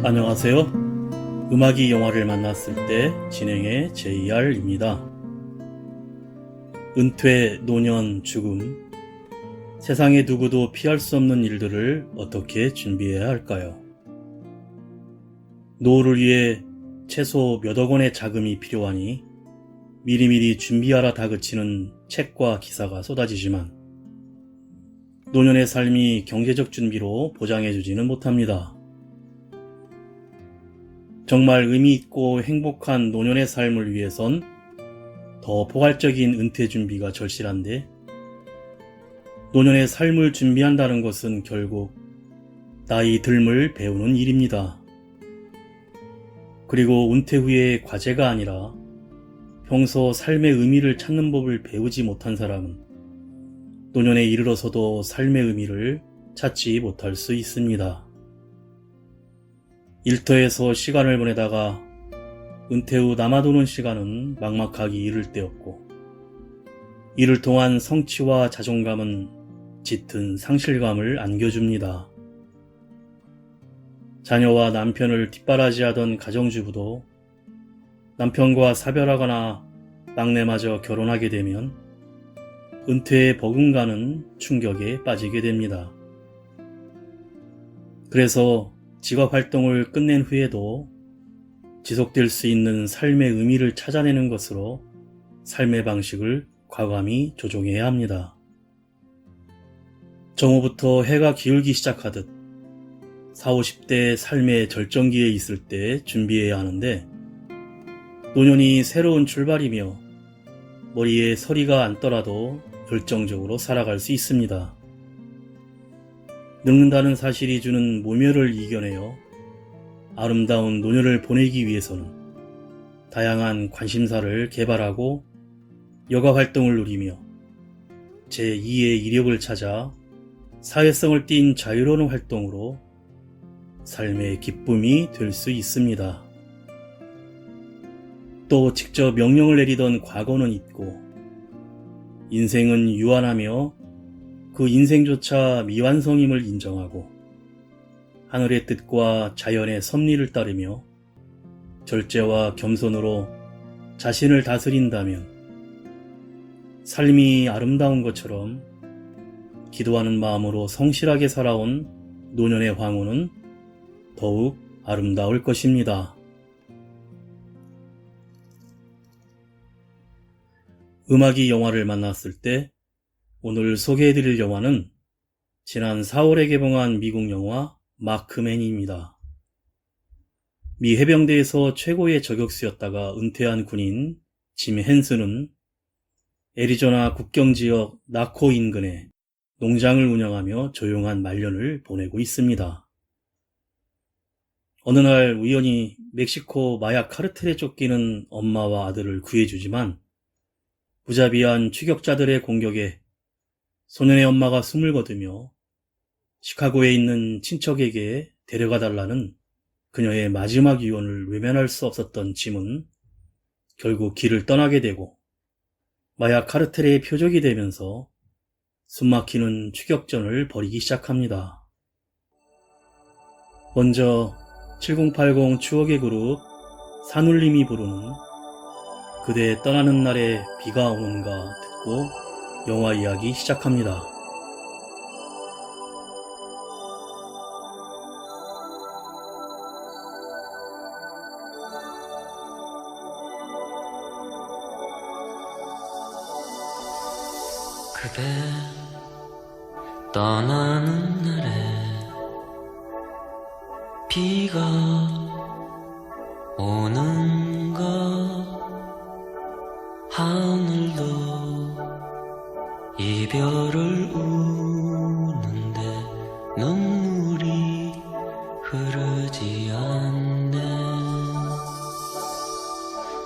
안녕하세요. 음악이 영화를 만났을 때 진행의 JR입니다. 은퇴, 노년, 죽음, 세상의 누구도 피할 수 없는 일들을 어떻게 준비해야 할까요? 노후를 위해 최소 몇억 원의 자금이 필요하니 미리미리 준비하라 다그치는 책과 기사가 쏟아지지만 노년의 삶이 경제적 준비로 보장해주지는 못합니다. 정말 의미있고 행복한 노년의 삶을 위해선 더 포괄적인 은퇴 준비가 절실한데, 노년의 삶을 준비한다는 것은 결국 나이 듦을 배우는 일입니다. 그리고 은퇴 후의 과제가 아니라 평소 삶의 의미를 찾는 법을 배우지 못한 사람은 노년에 이르러서도 삶의 의미를 찾지 못할 수 있습니다. 일터에서 시간을 보내다가 은퇴 후 남아도는 시간은 막막하기 이를 때였고, 이를 통한 성취와 자존감은 짙은 상실감을 안겨줍니다. 자녀와 남편을 뒷바라지하던 가정주부도 남편과 사별하거나 막내마저 결혼하게 되면 은퇴에 버금가는 충격에 빠지게 됩니다. 그래서 직업활동을 끝낸 후에도 지속될 수 있는 삶의 의미를 찾아내는 것으로 삶의 방식을 과감히 조정해야 합니다. 정오부터 해가 기울기 시작하듯 40, 50대 삶의 절정기에 있을 때 준비해야 하는데, 노년이 새로운 출발이며 머리에 서리가 앉더라도 열정적으로 살아갈 수 있습니다. 늙는다는 사실이 주는 모멸을 이겨내어 아름다운 노년을 보내기 위해서는 다양한 관심사를 개발하고 여가 활동을 누리며 제2의 이력을 찾아 사회성을 띤 자유로운 활동으로 삶의 기쁨이 될 수 있습니다. 또 직접 명령을 내리던 과거는 잊고 인생은 유한하며 그 인생조차 미완성임을 인정하고 하늘의 뜻과 자연의 섭리를 따르며 절제와 겸손으로 자신을 다스린다면 삶이 아름다운 것처럼 기도하는 마음으로 성실하게 살아온 노년의 황후는 더욱 아름다울 것입니다. 음악이 영화를 만났을 때 오늘 소개해드릴 영화는 지난 4월에 개봉한 미국 영화 마크맨입니다. 미 해병대에서 최고의 저격수였다가 은퇴한 군인 짐 헨슨은 애리조나 국경지역 나코 인근에 농장을 운영하며 조용한 말년을 보내고 있습니다. 어느 날 우연히 멕시코 마약 카르텔에 쫓기는 엄마와 아들을 구해주지만 무자비한 추격자들의 공격에 소년의 엄마가 숨을 거두며 시카고에 있는 친척에게 데려가달라는 그녀의 마지막 유언을 외면할 수 없었던 짐은 결국 길을 떠나게 되고 마약 카르텔의 표적이 되면서 숨막히는 추격전을 벌이기 시작합니다. 먼저 7080 추억의 그룹 산울림이 부르는 그대 떠나는 날에 비가 오는가 듣고 영화 이야기 시작합니다. 그대 떠나는 날에 비가 오는가 하늘도 이별을 우는데 눈물이 흐르지 않네.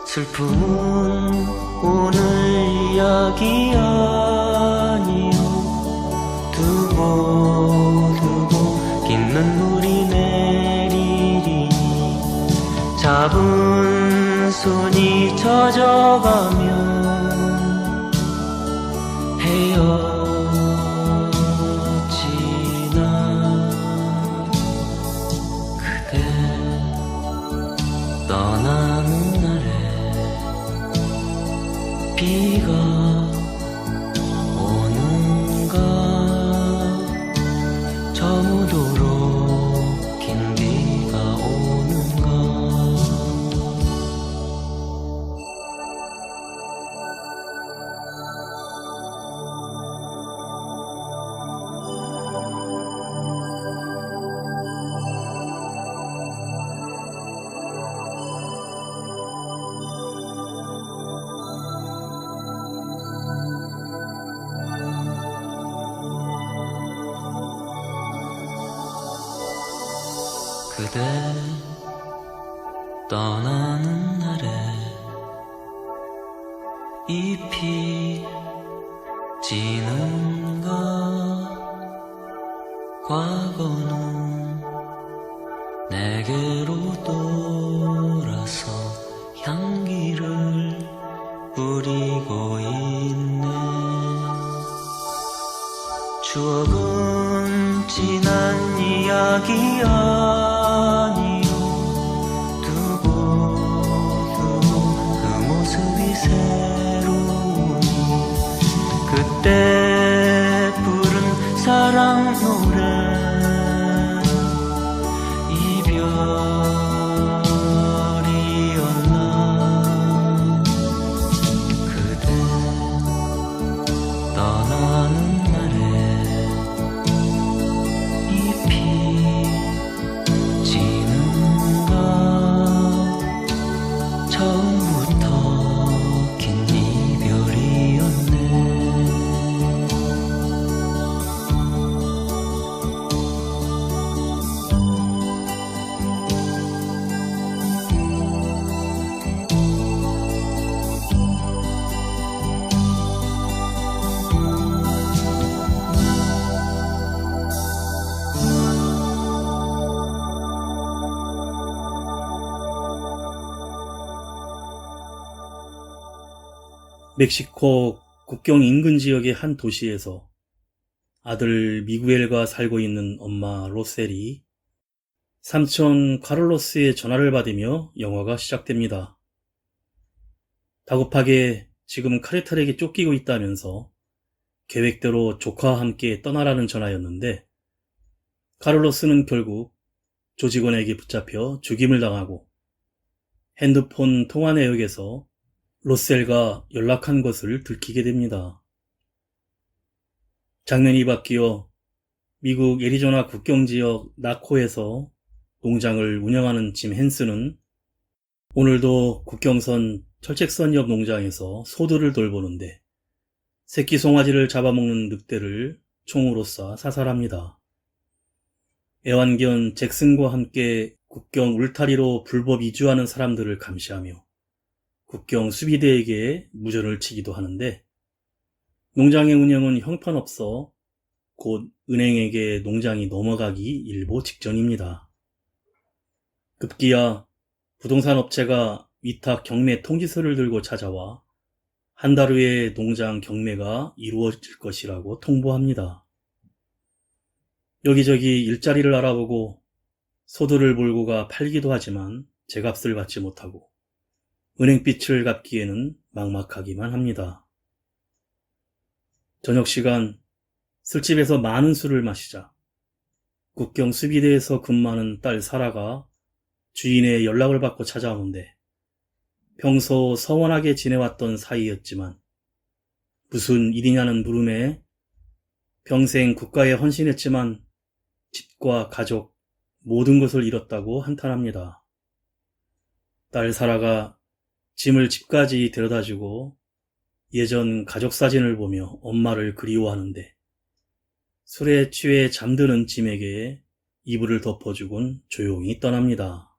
슬픈 오늘 이야기 아니요, 두고 긴 눈물이 내리리니 잡은 손이 젖어가며 헤어지나. 그대 그대 떠나는 날에 잎이 지는가 과거는 내게로 돌아서 향기를 뿌리고 있네. 추억은 지난 이야기 아니요 두고 그 모습이 새로우니 그때 부른 사랑 노래 이별이었나. 그대 떠나는 날에 잎이 지는가 처음부터 긴 이별이었네. 멕시코 국경 인근 지역의 한 도시에서 아들 미구엘과 살고 있는 엄마 로셀이 삼촌 카를로스의 전화를 받으며 영화가 시작됩니다. 다급하게 지금 카레탈에게 쫓기고 있다면서 계획대로 조카와 함께 떠나라는 전화였는데 카를로스는 결국 조직원에게 붙잡혀 죽임을 당하고 핸드폰 통화 내역에서 로셀과 연락한 것을 들키게 됩니다. 장면이 바뀌어 미국 애리조나 국경지역 나코에서 농장을 운영하는 짐 헨스는 오늘도 국경선 철책선 옆 농장에서 소들을 돌보는데 새끼 송아지를 잡아먹는 늑대를 총으로 쏴 사살합니다. 애완견 잭슨과 함께 국경 울타리로 불법 이주하는 사람들을 감시하며 국경 수비대에게 무전을 치기도 하는데 농장의 운영은 형편없어 곧 은행에게 농장이 넘어가기 일보 직전입니다. 급기야 부동산 업체가 위탁 경매 통지서를 들고 찾아와 한 달 후에 농장 경매가 이루어질 것이라고 통보합니다. 여기저기 일자리를 알아보고 소들을 몰고 가 팔기도 하지만 제값을 받지 못하고 은행빚을 갚기에는 막막하기만 합니다. 저녁 시간 술집에서 많은 술을 마시자 국경 수비대에서 근무하는 딸 사라가 주인의 연락을 받고 찾아오는데 평소 서원하게 지내왔던 사이였지만 무슨 일이냐는 물음에 평생 국가에 헌신했지만 집과 가족 모든 것을 잃었다고 한탄합니다. 딸 사라가 짐을 집까지 데려다주고 예전 가족 사진을 보며 엄마를 그리워하는데 술에 취해 잠드는 짐에게 이불을 덮어주곤 조용히 떠납니다.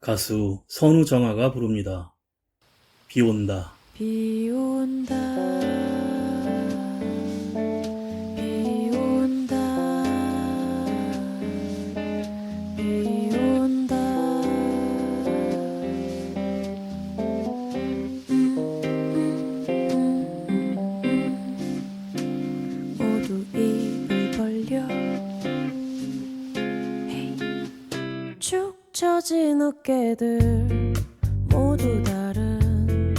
가수 선우정아가 부릅니다. 비 온다. 비 온다. 비 온다. 비 온다. 모두 입을 벌려 축 처진 어깨들 모두 다른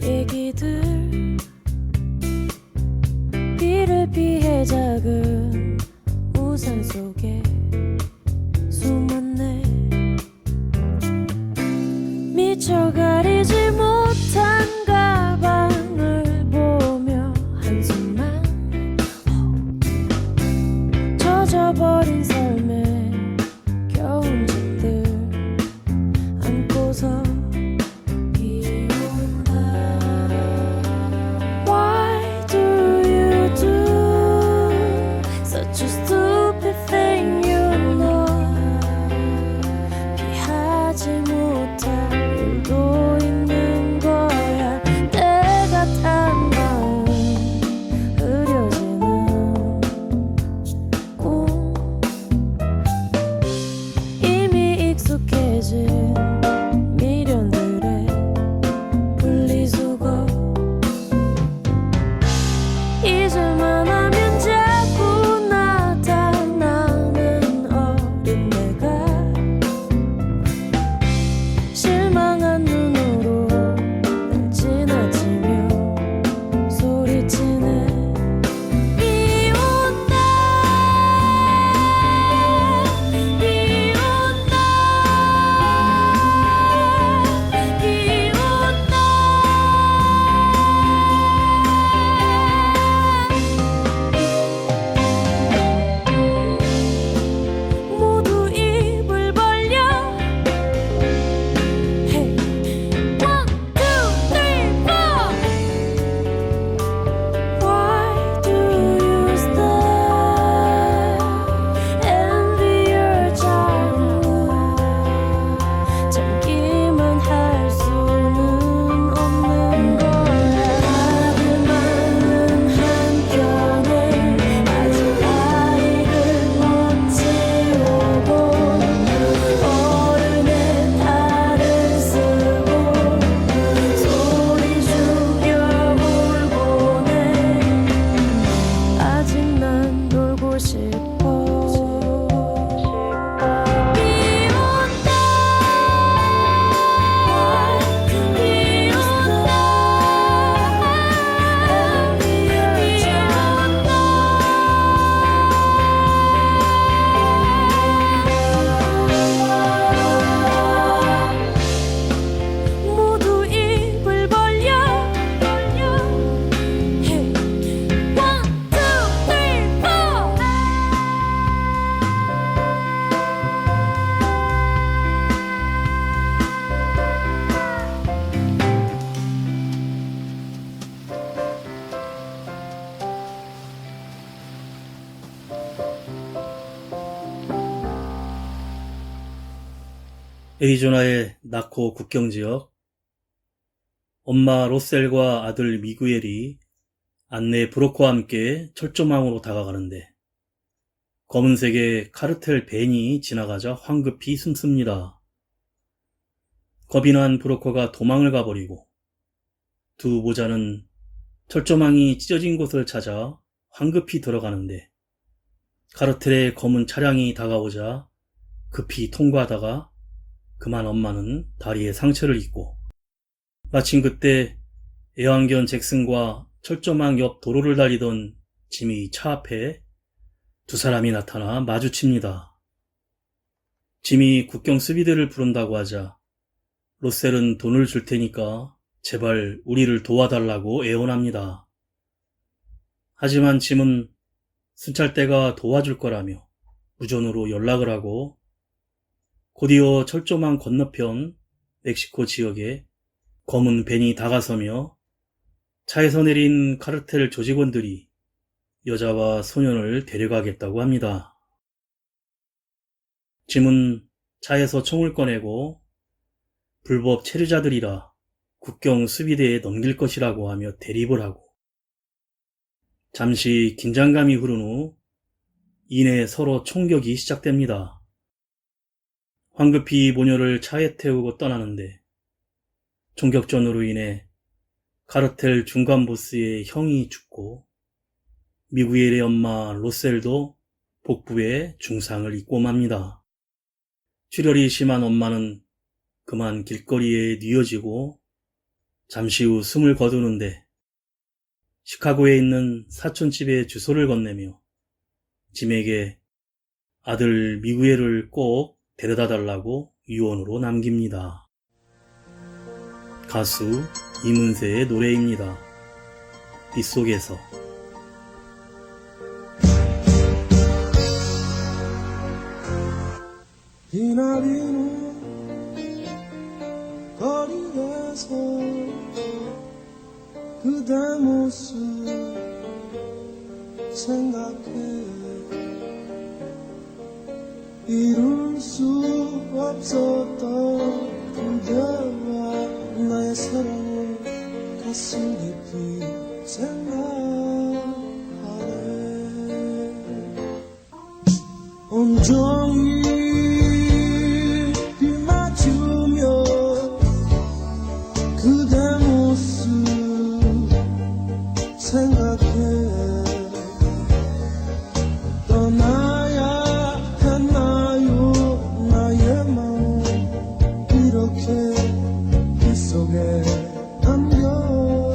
얘기들 비를 피해 작은 우산 속에 숨었네. 미쳐 가리지 못한 가방을 보며 한숨만 젖어버린 삶에 겨운 집들 안고서 비 온다. Why do you do such a stupid thing? You know 잊을만 하면 자꾸 나타나는 어린 내가 실망한 눈으로 날 지나치며 소리치네. 비 온다 비 온다 비 온다. 모두 입을 벌려. Hey, 1, 2, 3, 4. Why do you stare? Envy your childhood. 참기만 할 수는 없는 거야. 다들 많은 한편에 아직 아이를 못 지우고 어른의 탈을 쓰고 소리 죽여 울고 내 아직 난 놀고 싶어. 비 온다 비 온다 비 온다. 모두 입을 벌려. Hey, 1, 2, 3, 4. 애리조나의 나코 국경지역. 엄마 로셀과 아들 미구엘이 안내 브로커와 함께 철조망으로 다가가는데 검은색의 카르텔 밴이 지나가자 황급히 숨습니다. 겁이 난 브로커가 도망을 가버리고 두 모자는 철조망이 찢어진 곳을 찾아 황급히 들어가는데 카르텔의 검은 차량이 다가오자 급히 통과하다가 그만 엄마는 다리에 상처를 입고 마침 그때 애완견 잭슨과 철조망 옆 도로를 달리던 짐이 차 앞에 두 사람이 나타나 마주칩니다. 짐이 국경 수비대를 부른다고 하자 로셀은 돈을 줄 테니까 제발 우리를 도와달라고 애원합니다. 하지만 짐은 순찰대가 도와줄 거라며 무전으로 연락을 하고 곧이어 철조망 건너편 멕시코 지역에 검은 밴이 다가서며 차에서 내린 카르텔 조직원들이 여자와 소년을 데려가겠다고 합니다. 짐은 차에서 총을 꺼내고 불법 체류자들이라 국경 수비대에 넘길 것이라고 하며 대립을 하고 잠시 긴장감이 흐른 후 이내 서로 총격이 시작됩니다. 황급히 모녀를 차에 태우고 떠나는데 총격전으로 인해 카르텔 중간 보스의 형이 죽고 미구엘의 엄마 로셀도 복부에 중상을 입고 맙니다. 출혈이 심한 엄마는 그만 길거리에 뉘어지고 잠시 후 숨을 거두는데 시카고에 있는 사촌집의 주소를 건네며 짐에게 아들 미구엘을 꼭 데려다 달라고 유언으로 남깁니다. 가수 이문세의 노래입니다. 빗속에서. 비나리는 거리에서 그대 모습 생각해 이룰 수 없었던 그대와 나의 사랑을 가슴 깊이 생각하네. 온종일 비 맞으며 그대 모습 생각해 떠나야 했나요 나의 마음 이렇게 이 속에 안겨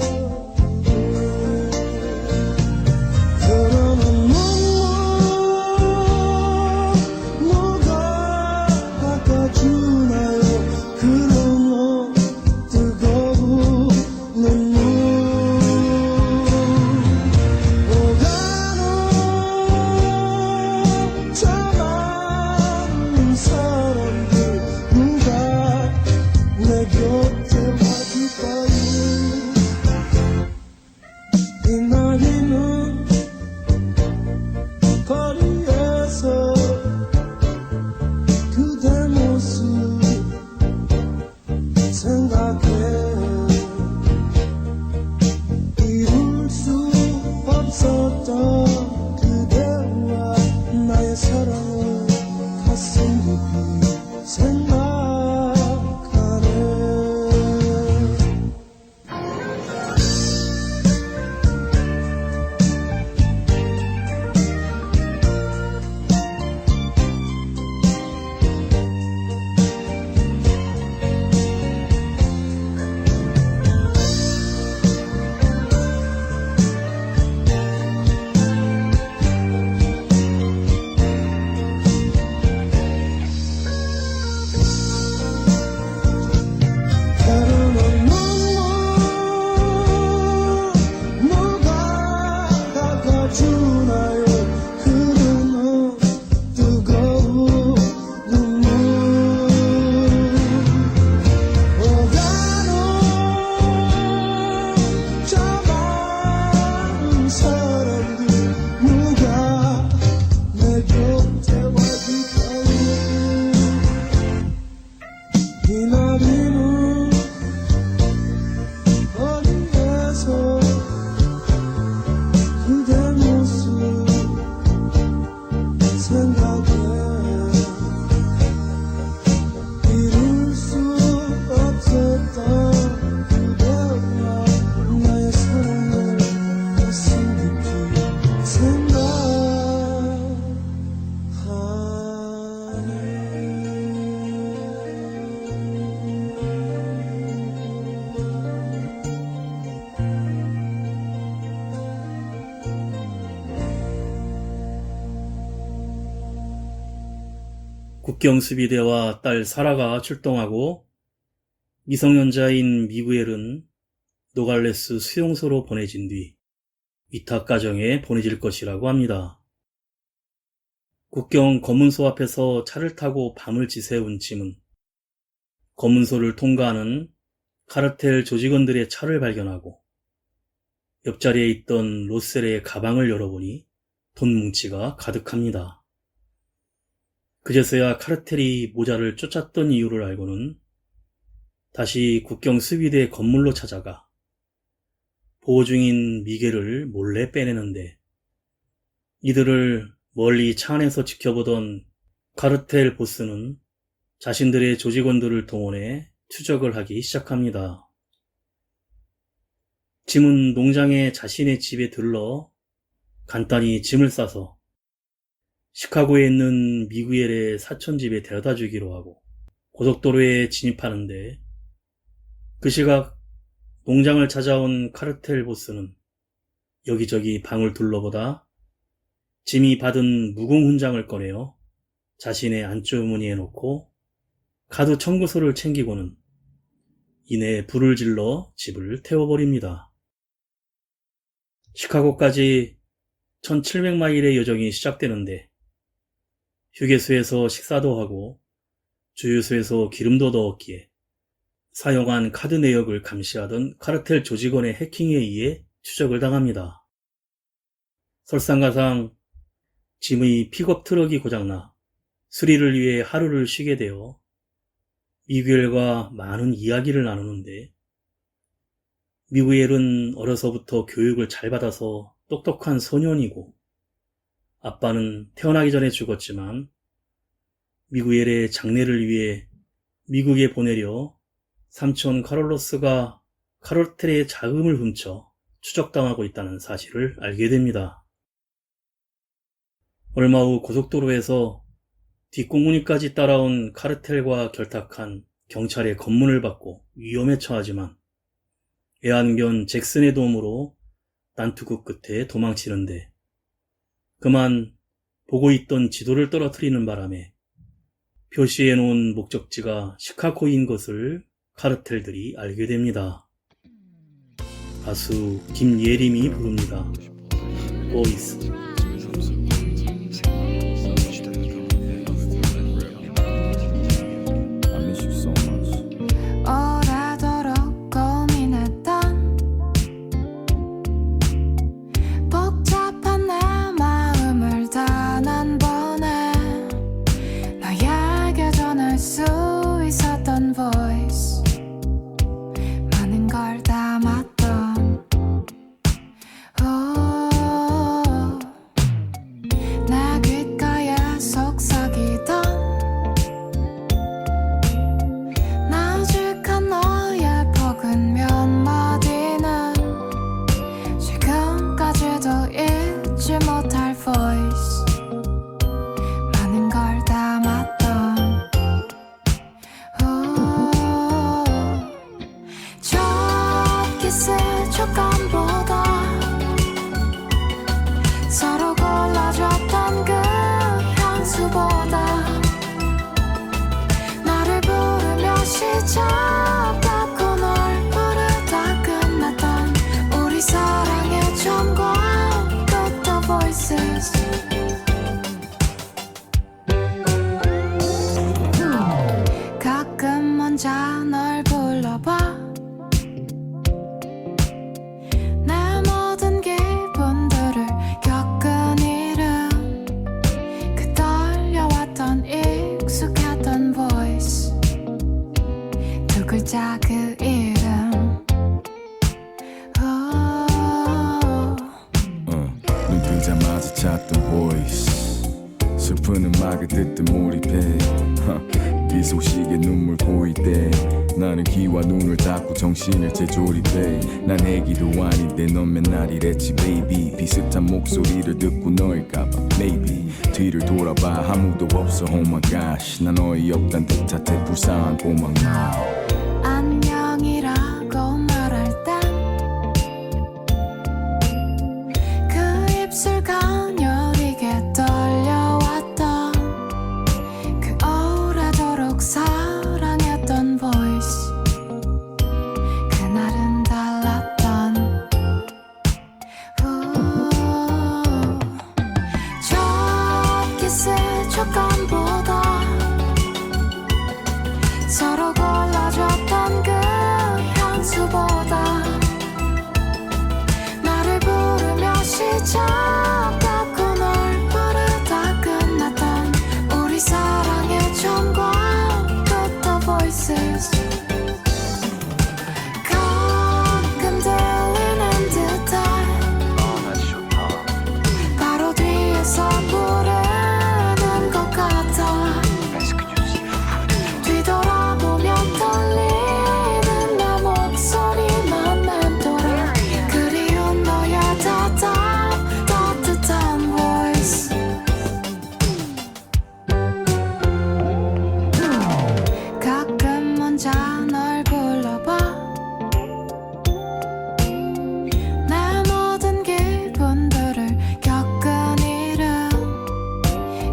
그러는 눈물 누가 닦아주나요 그러는 뜨거운 눈물 오가는 저 많은 사람들 누가 내 곁에 와줄까요 이날이는 거리에서 그대 모습 생각해 이룰 수 없었던 그대와 나의 사랑을 가슴 깊이 생각하네 흐르는 눈물 누가 닦아주나요 흐르는 뜨거운 눈물 오가는 저 많은 사람들 누가 내 곁에 와줄까요 이날이는 어디에서 그대 모습 생각해 이룰 수 없었던 그대와 나의 사랑을 가슴 깊이 국경수비대와 딸 사라가 출동하고 미성년자인 미구엘은 노갈레스 수용소로 보내진 뒤 위탁가정에 보내질 것이라고 합니다. 국경 검문소 앞에서 차를 타고 밤을 지새운 짐은 검문소를 통과하는 카르텔 조직원들의 차를 발견하고 옆자리에 있던 로셀의 가방을 열어보니 돈 뭉치가 가득합니다. 그제서야 카르텔이 모자를 쫓았던 이유를 알고는 다시 국경 수비대 건물로 찾아가 보호 중인 미겔을 몰래 빼내는데 이들을 멀리 차 안에서 지켜보던 카르텔 보스는 자신들의 조직원들을 동원해 추적을 하기 시작합니다. 짐은 농장에 자신의 집에 들러 간단히 짐을 싸서 시카고에 있는 미구엘의 사촌집에 데려다 주기로 하고 고속도로에 진입하는데 그 시각 농장을 찾아온 카르텔 보스는 여기저기 방을 둘러보다 짐이 받은 무공훈장을 꺼내어 자신의 안주머니에 넣고 카드 청구서를 챙기고는 이내 불을 질러 집을 태워버립니다. 시카고까지 1700마일의 여정이 시작되는데 휴게소에서 식사도 하고 주유소에서 기름도 넣었기에 사용한 카드 내역을 감시하던 카르텔 조직원의 해킹에 의해 추적을 당합니다. 설상가상 짐의 픽업 트럭이 고장나 수리를 위해 하루를 쉬게 되어 미구엘과 많은 이야기를 나누는데 미구엘은 어려서부터 교육을 잘 받아서 똑똑한 소년이고 아빠는 태어나기 전에 죽었지만 미구엘의 장례를 위해 미국에 보내려 삼촌 카를로스가 카르텔의 자금을 훔쳐 추적당하고 있다는 사실을 알게 됩니다. 얼마 후 고속도로에서 뒷공무니까지 따라온 카르텔과 결탁한 경찰의 검문을 받고 위험에 처하지만 애완견 잭슨의 도움으로 난투극 끝에 도망치는데 그만 보고 있던 지도를 떨어뜨리는 바람에 표시해 놓은 목적지가 시카고인 것을 카르텔들이 알게 됩니다. 가수 김예림이 부릅니다. 보이스. I miss you so much. 오래도록 고민했던 복잡한 내 마음을 단 한 번에 너에게 전할 수 있었던 voice 많은 걸 담았던 내 귓가에 속삭이던 나직한 너의 포근 몇 마디는 지금까지도 잊지 못할 voice 많은 걸 담았던 첫 키스 촉감보다 서로 골라줬던 그 향수보다 나를 부르며 시작하고 널 부르다 끝났던 우리 사랑의 처음과 끝의 voices 가끔 혼자 널 불러봐 내 모든 기분들을 겪은 이름 그 떨려왔던 익숙했던 voice 두 글자 그 이름 눈 뜨자마자 찾던 voice 슬픈 음악을 듣듯 몰입해 이 소식에 눈물 고일 때 나는 귀와 눈을 닫고 정신을 재조립해 난 애기도 아닌데 넌 맨날 이랬지 baby 비슷한 목소리를 듣고 너일까봐 maybe 뒤를 돌아봐 아무도 없어 oh my gosh 난 어이없단 듯한데 불쌍한 꼬막 나 안녕이라고 말할 땐 그 입술 가녀리게 떨려왔던 그 오래도록 사랑했던 voice 그날은 달랐던 첫 키스 촉감보다 서로 골라줬던 그 향수보다 나를 부르며 시작하고 널 부르다 끝났던 우리 사랑의 처음과 끝의 voices 가끔 들리는 듯해 바로 뒤에서 부르는 것 같아 뒤돌아보면 떨리는 내 목소리만 맴돌아 그리운 너의 따뜻한 voice 가끔 혼자 널 불러봐 내 모든 기분들을 겪은 이름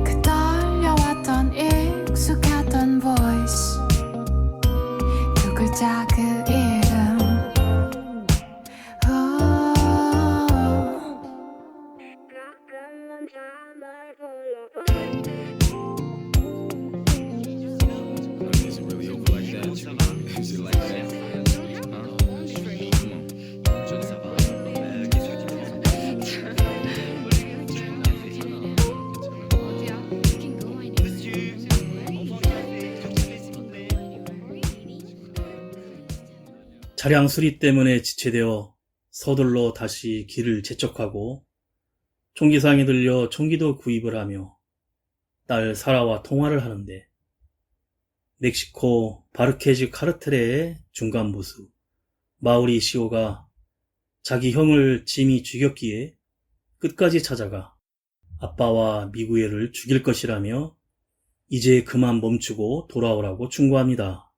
그 떨려왔던 익숙했던 voice 두 글자 그 이름 Is it really over like that? Is it like that? 차량 수리 때문에 지체되어 서둘러 다시 길을 재촉하고 총기상에 들려 총기도 구입을 하며 딸 사라와 통화를 하는데 멕시코 바르케즈 카르텔의 중간 보수 마우리시오가 자기 형을 짐이 죽였기에 끝까지 찾아가 아빠와 미구엘을 죽일 것이라며 이제 그만 멈추고 돌아오라고 충고합니다.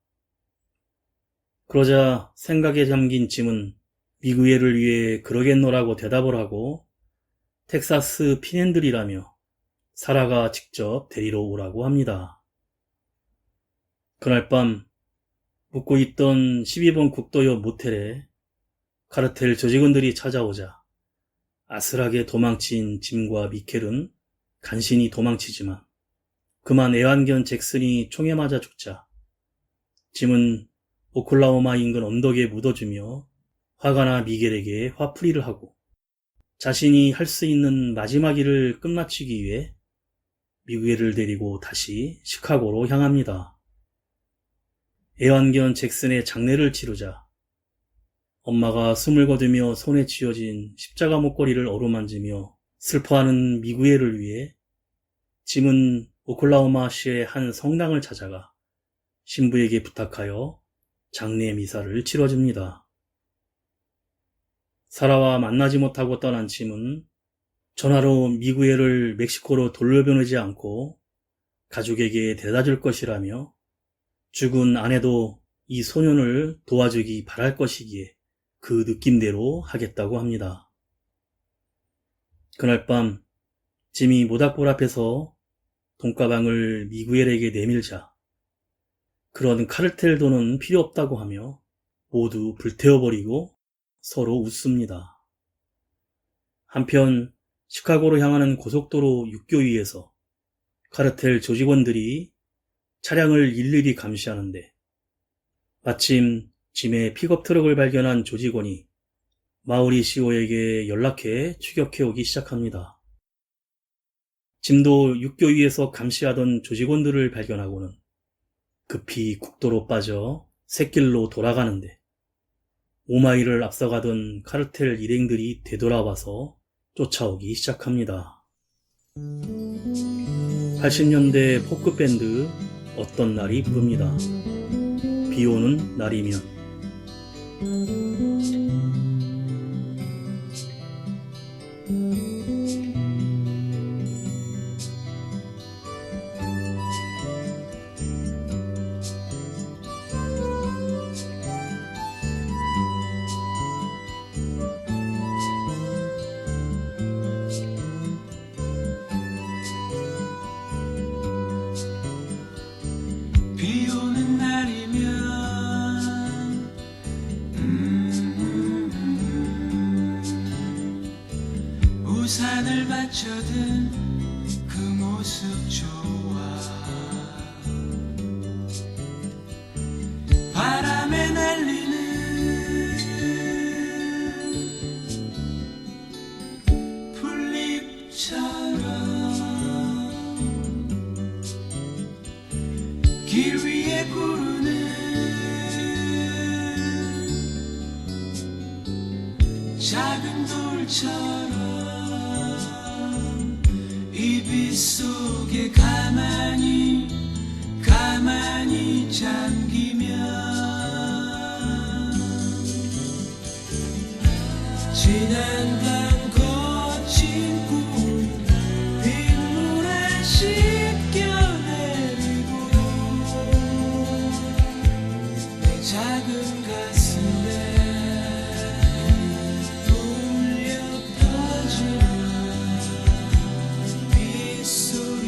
그러자 생각에 잠긴 짐은 미구엘을 위해 그러겠노라고 대답을 하고 텍사스 핀핸들이라며 사라가 직접 데리러 오라고 합니다. 그날 밤 묵고 있던 12번 국도역 모텔에 카르텔 조직원들이 찾아오자 아슬하게 도망친 짐과 미켈은 간신히 도망치지만 그만 애완견 잭슨이 총에 맞아 죽자 짐은 오클라호마 인근 언덕에 묻어주며 화가 나 미겔에게 화풀이를 하고 자신이 할 수 있는 마지막 일을 끝마치기 위해 미구엘을 데리고 다시 시카고로 향합니다. 애완견 잭슨의 장례를 치르자 엄마가 숨을 거두며 손에 쥐어진 십자가 목걸이를 어루만지며 슬퍼하는 미구엘을 위해 짐은 오클라호마시의 한 성당을 찾아가 신부에게 부탁하여 장례 미사를 치러줍니다. 사라와 만나지 못하고 떠난 짐은 전화로 미구엘을 멕시코로 돌려보내지 않고 가족에게 데려다줄 것이라며 죽은 아내도 이 소년을 도와주기 바랄 것이기에 그 느낌대로 하겠다고 합니다. 그날 밤 짐이 모닥불 앞에서 돈가방을 미구엘에게 내밀자 그런 카르텔 돈은 필요 없다고 하며 모두 불태워버리고 서로 웃습니다. 한편 시카고로 향하는 고속도로 육교위에서 카르텔 조직원들이 차량을 일일이 감시하는데 마침 짐의 픽업 트럭을 발견한 조직원이 마우리시오에게 연락해 추격해오기 시작합니다. 짐도 육교위에서 감시하던 조직원들을 발견하고는 급히 국도로 빠져 샛길로 돌아가는데 5마일을 앞서가던 카르텔 일행들이 되돌아와서 쫓아오기 시작합니다. 80년대 포크밴드 어떤 날이 부릅니다. 비 오는 날이면 비 오는 날이면 우산을 받쳐든 그 모습 좋아 바람에 날리는 풀잎처럼 길 위에 구르는 작은 돌처럼 이 빛 속에 가만히 잠기면 지난 밤 거친 꿈 빗물에 씻겨내리고 내 작은 가슴에 울려 퍼지는 빗소리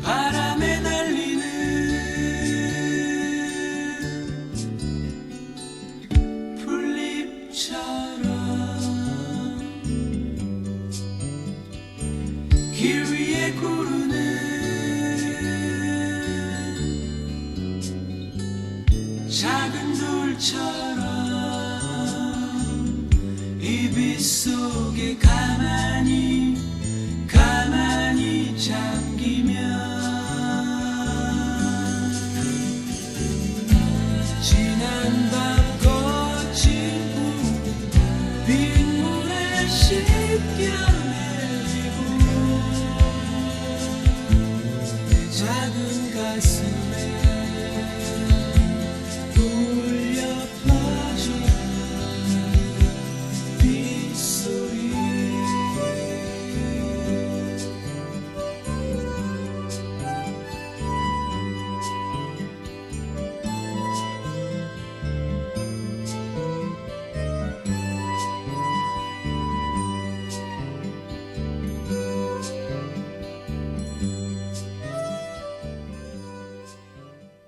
바람에 날리는 풀잎처럼 길 위에 구르는 작은 돌처럼 이 빛 속에 가만히 잠기면 지난 밤 거친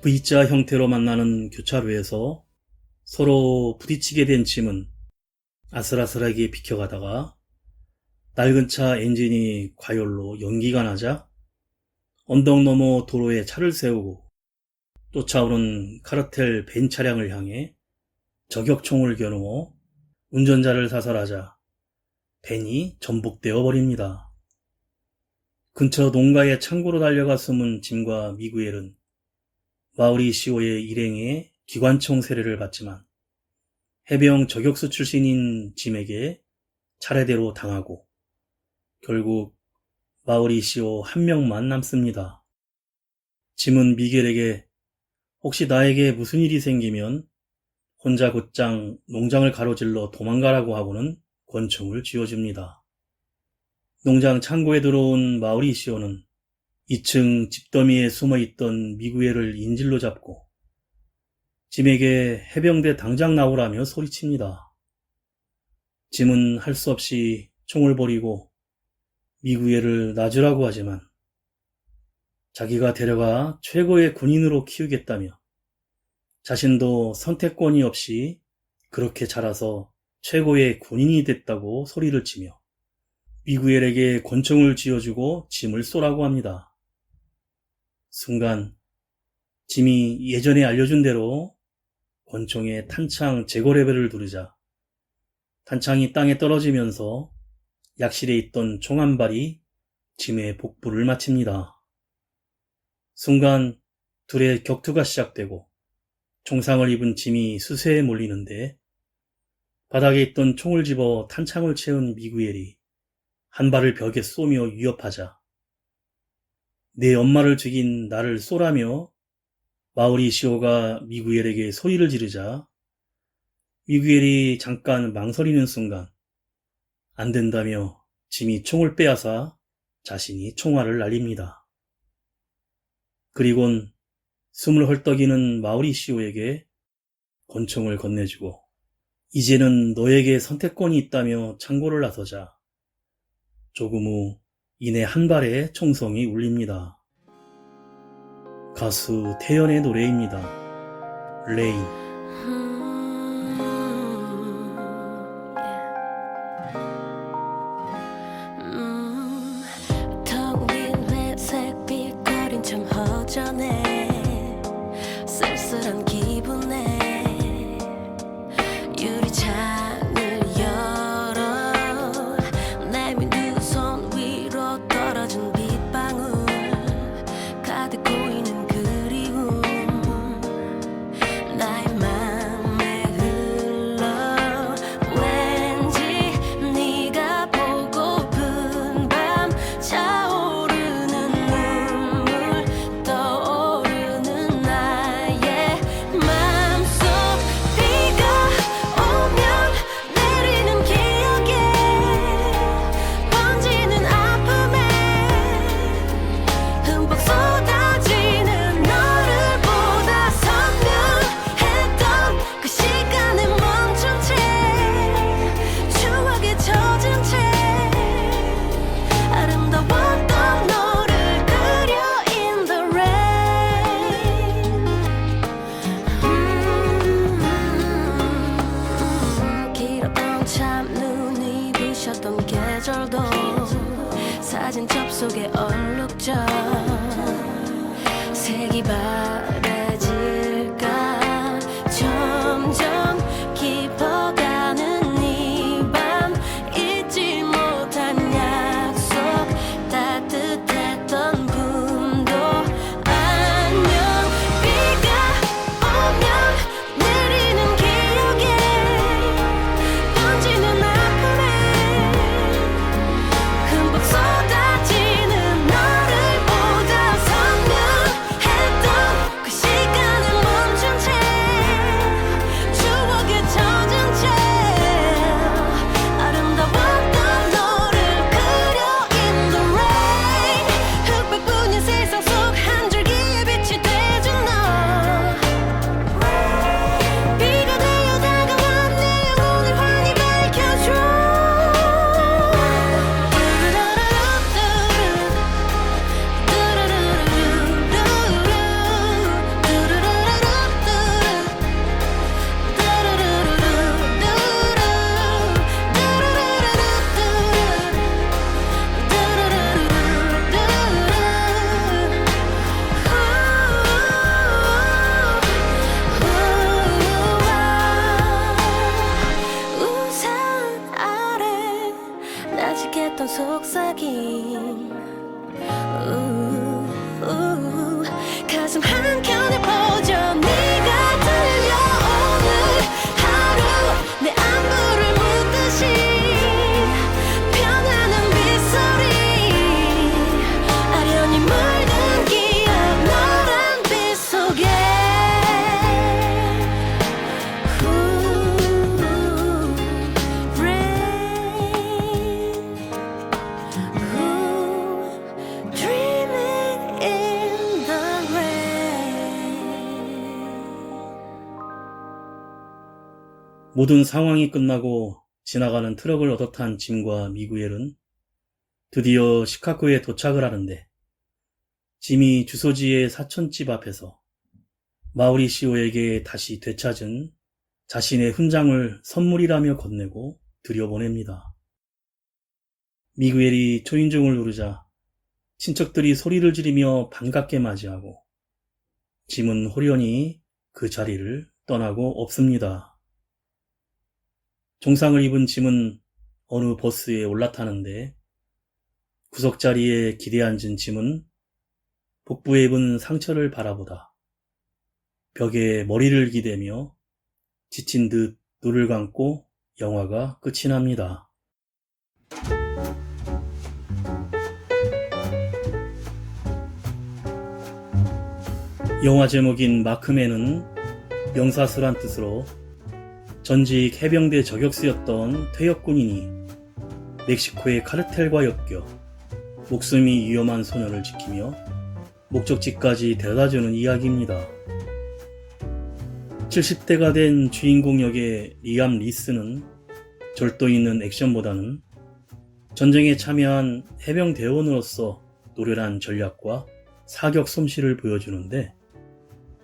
V자 형태로 만나는 교차로에서 서로 부딪히게 된 짐은 아슬아슬하게 비켜가다가 낡은 차 엔진이 과열로 연기가 나자 언덕 너머 도로에 차를 세우고 쫓아오는 카르텔 벤 차량을 향해 저격총을 겨누어 운전자를 사살하자 벤이 전복되어 버립니다. 근처 농가의 창고로 달려가 숨은 짐과 미구엘은 마우리시오의 일행에 기관총 세례를 받지만 해병 저격수 출신인 짐에게 차례대로 당하고 결국 마우리시오 한 명만 남습니다. 짐은 미겔에게 혹시 나에게 무슨 일이 생기면 혼자 곧장 농장을 가로질러 도망가라고 하고는 권총을 쥐어줍니다. 농장 창고에 들어온 마우리시오는 2층 집더미에 숨어있던 미구엘을 인질로 잡고 짐에게 해병대 당장 나오라며 소리칩니다. 짐은 할 수 없이 총을 버리고 미구엘을 놔주라고 하지만 자기가 데려가 최고의 군인으로 키우겠다며 자신도 선택권이 없이 그렇게 자라서 최고의 군인이 됐다고 소리를 치며 미구엘에게 권총을 쥐어주고 짐을 쏘라고 합니다. 순간 짐이 예전에 알려준 대로 권총의 탄창 제거 레벨을 누르자 탄창이 땅에 떨어지면서 약실에 있던 총 한 발이 짐의 복부를 마칩니다. 순간 둘의 격투가 시작되고 총상을 입은 짐이 수세에 몰리는데 바닥에 있던 총을 집어 탄창을 채운 미구엘이 한 발을 벽에 쏘며 위협하자 내 엄마를 죽인 나를 쏘라며 마우리시오가 미구엘에게 소리를 지르자 미구엘이 잠깐 망설이는 순간 안 된다며 짐이 총을 빼앗아 자신이 총알을 날립니다. 그리곤 숨을 헐떡이는 마우리시오에게 권총을 건네주고 이제는 너에게 선택권이 있다며 창고를 나서자 조금 후 이내 한 발의 총성이 울립니다. 가수 태연의 노래입니다. 레인. 텅 빈 회색 빛거린 참 허전해 쓸쓸한 기분에 유리창을 열어 내민 두 손 위로 떨어진 빗방울 가득 고이는 그리움 나의 맘에 흘러 왠지 네가 보고픈 밤 차오르는 눈물 떠오르는 나의 맘속 비가 오면 내리는 기억에 번지는 아픔에 흠뻑 쏟아지는 너를 보다 선명했던 그 시간에 멈춘 채 추억에 젖은 채 아름다웠던 너를 그려 in the rain 길었던 참눈이 부셨던 계절도 사진 접속에 얼룩져 색이 바래질까 점점 깊어가는 이 밤 잊지 못한 약속 따뜻했던 품도 안녕 비가 오면 내리는 기억에 번지는 아픔에 흠뻑 쏟아지는 너를 보다 선명했던 끔찍했던 속삭임 가슴 한켠에 퍼져 네가 들려오는 하루 내 안부를 묻듯이 변하는 빗소리 아련히 물든 기억 노란 빛 속에 Dreaming in the rain. 모든 상황이 끝나고 지나가는 트럭을 얻어 탄 짐과 미구엘은 드디어 시카고에 도착을 하는데 짐이 주소지의 사촌집 앞에서 마우리시오에게 다시 되찾은 자신의 훈장을 선물이라며 건네고 들여보냅니다. 미구엘이 초인종을 누르자 친척들이 소리를 지르며 반갑게 맞이하고 짐은 호련히 그 자리를 떠나고 없습니다. 종상을 입은 짐은 어느 버스에 올라타는데 구석자리에 기대 앉은 짐은 복부에 입은 상처를 바라보다 벽에 머리를 기대며 지친 듯 눈을 감고 영화가 끝이 납니다. 영화 제목인 마크맨은 명사수란 뜻으로 전직 해병대 저격수였던 퇴역군인이 멕시코의 카르텔과 엮여 목숨이 위험한 소년을 지키며 목적지까지 데려다주는 이야기입니다. 70대가 된 주인공 역의 리암 리스는 절도 있는 액션보다는 전쟁에 참여한 해병대원으로서 노련한 전략과 사격 솜씨를 보여주는데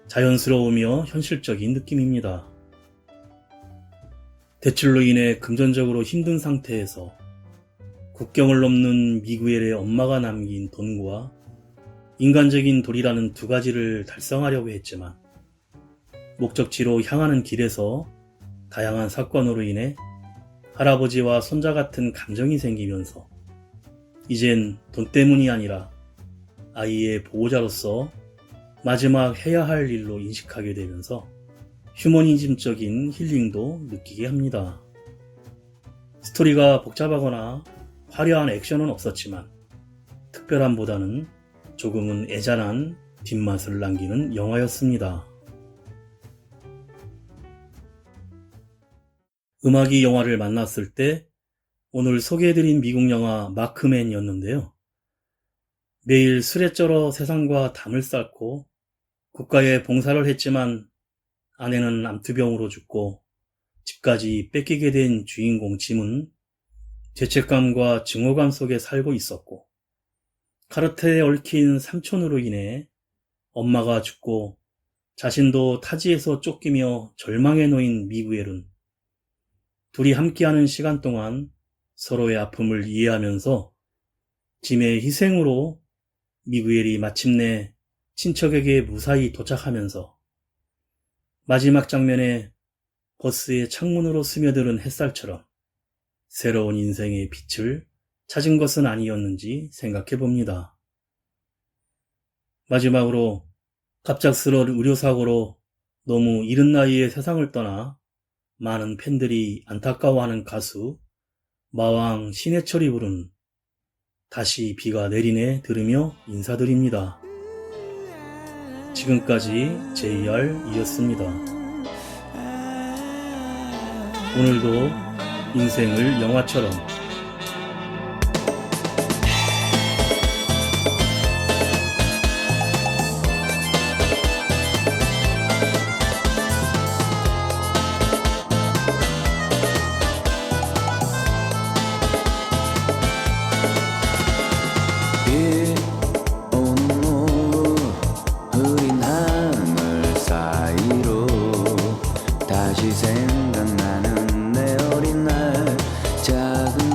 자연스러우며 현실적인 느낌입니다. 대출로 인해 금전적으로 힘든 상태에서 국경을 넘는 미구엘의 엄마가 남긴 돈과 인간적인 도리라는 두 가지를 달성하려고 했지만 목적지로 향하는 길에서 다양한 사건으로 인해 할아버지와 손자 같은 감정이 생기면서 이젠 돈 때문이 아니라 아이의 보호자로서 마지막 해야 할 일로 인식하게 되면서 휴머니즘적인 힐링도 느끼게 합니다. 스토리가 복잡하거나 화려한 액션은 없었지만 특별함보다는 조금은 애잔한 뒷맛을 남기는 영화였습니다. 음악이 영화를 만났을 때 오늘 소개해드린 미국 영화 마크맨이었는데요. 매일 술에 쩔어 세상과 담을 쌓고 국가에 봉사를 했지만 아내는 암투병으로 죽고 집까지 뺏기게 된 주인공 짐은 죄책감과 증오감 속에 살고 있었고 카르텔에 얽힌 삼촌으로 인해 엄마가 죽고 자신도 타지에서 쫓기며 절망에 놓인 미구엘은 둘이 함께하는 시간 동안 서로의 아픔을 이해하면서 짐의 희생으로 미구엘이 마침내 친척에게 무사히 도착하면서 마지막 장면에 버스의 창문으로 스며드는 햇살처럼 새로운 인생의 빛을 찾은 것은 아니었는지 생각해 봅니다. 마지막으로 갑작스러운 의료사고로 너무 이른 나이에 세상을 떠나 많은 팬들이 안타까워하는 가수 마왕 신해철이 부른 다시 비가 내리네 들으며 인사드립니다. 지금까지 JR이었습니다. 오늘도 인생을 영화처럼 비 오는 오후 흐린 하늘 사이로 다시 생각나는 내 어린 날 작은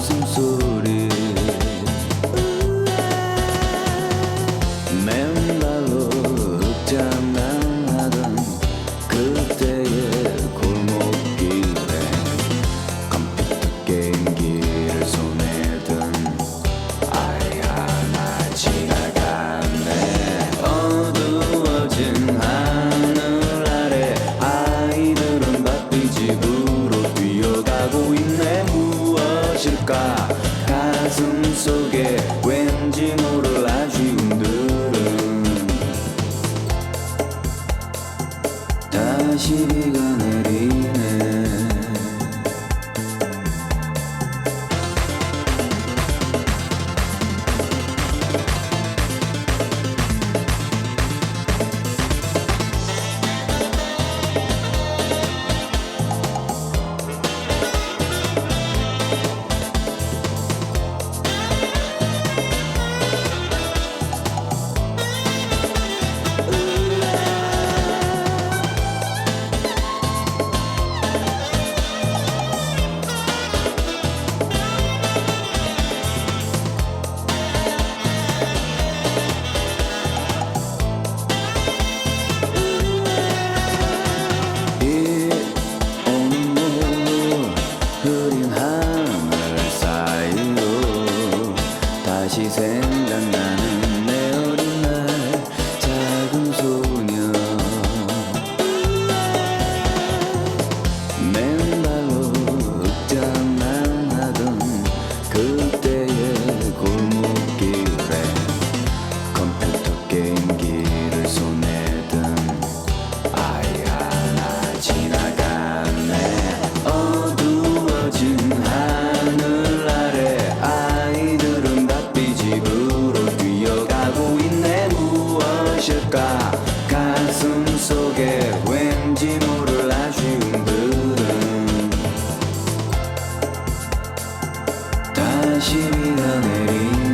웃음소리 맨발로 흑장난하던 그때의 골목길에 컴퓨터 게임기를 손에 든 아이 하나 지나갔네. 어두워진 하늘 아래 아이들은 바삐 집으로 뛰어가고 있네. 무엇일까 가슴 속에 왠지 모를 아쉬움들은 다시 비가 내리네. 비 오는 오후 흐린 하늘 사이로 다시 생각나는 내 어린 날 작은 소녀. 맨발로 흑장난하던 그때의 골목길에 컴퓨터 게임기를 손에 든 아이 하나 지나갔네. 어두워진 하늘 아래 아이들은 바삐 집으로 뛰어가고 있네. 무엇일까 가슴 속에 왠지 모를 아쉬움들은 다시 비가 내리네.